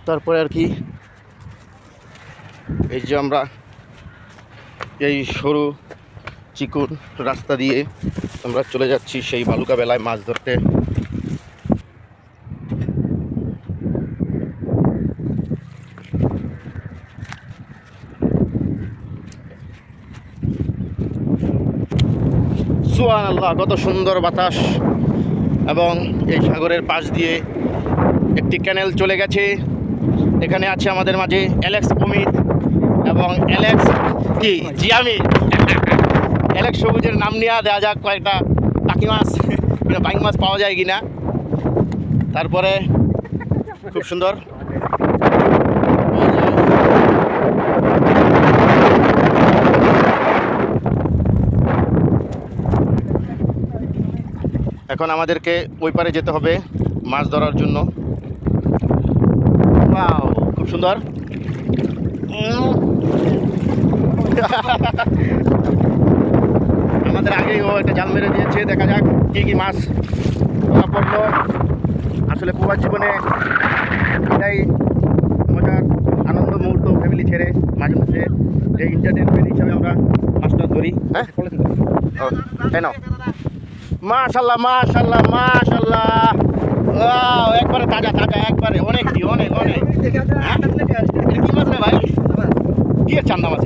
তারপরে আর কি এই যে আমরা এই সরু চিকুন রাস্তা দিয়ে আমরা চলে যাচ্ছি সেই বালুকা বেলায় মাছ ধরতে। সুবহানাল্লাহ, কত সুন্দর বাতাস। এবং এই সাগরের পাশ দিয়ে একটি ক্যানেল চলে গেছে। এখানে আছে আমাদের মাঝে অ্যালেক্স অমিত এবং অ্যালেক্স কি জিয়ামি। অ্যালেক্স সবুজের নাম নিয়ে দেওয়া যাক কয়েকটা টাকি মাছ, বাইং মাছ পাওয়া যায় কিনা। তারপরে খুব সুন্দর এখন আমাদেরকে ওই পারে যেতে হবে মাছ ধরার জন্য। ওয়াও, খুব সুন্দর। আমাদের আগেই ও একটা জাল মেরে দিয়েছে, দেখা যাক কী কী মাছ ধরা পড়লো। আসলে প্রবাস জীবনে এটাই মজার আনন্দ মুহূর্ত, ফ্যামিলি ছেড়ে মাঝে মাঝে এই এন্টারটেনমেন্ট হিসাবে আমরা মাছটা ধরি। হ্যাঁ, তাই না? মাশাল্লাহ মাশাল্লাহ মাশাল্লাহ, একবারে তাজা তাজা, একবারে অনেক অনেক অনেক। কি মাছ রে ভাই? কি এর চান্দা মাছ?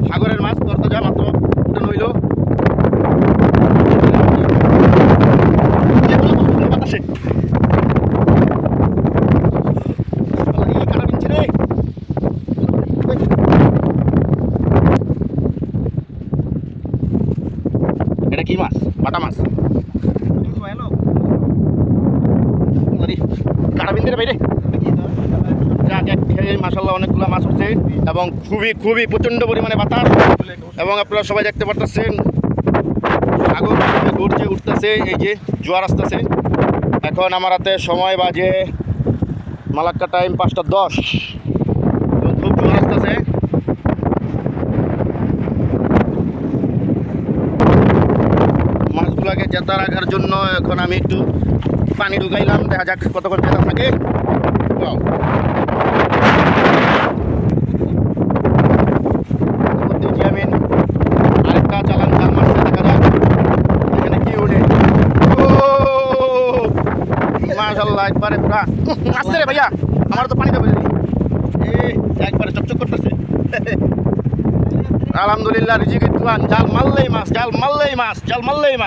সাগরের মাছ ধরতে যা মাত্র নইল। এটা কি মাছ? বাটা মাছ। কাটা বিনতে রে বাইরে। মাশাল্লাহ অনেকগুলো মাছ উঠছে এবং খুবই খুবই প্রচণ্ড পরিমাণে বাতাস। এবং আপনারা সবাই দেখতে পারতেছেন সাগর গর্জে উঠতেছে, এই যে জোয়ার আসতেছে। এখন আমার হাতে সময় বাজে মালাক্কা টাইম 5:10। খুব জোয়ার আসতেছে। মাছগুলোকে জেতা রাখার জন্য এখন আমি একটু পানি ঢুকাইলাম, দেখা যাক কতক্ষণ জেতা থাকে। আরেকটা চালান জাল মারছে, দেখা যাক এখানে কি উঠে। মাশাআল্লাহ, একবারে পুরা আসছে রে ভাইয়া, আমার তো পানি যাবে। একবারে চকচক করতেছে। আলহামদুলিল্লাহ, রিজিক ইতলান, জাল মারলেই মাছ, জাল মারলেই মাছ, জাল মারলেই মাছ।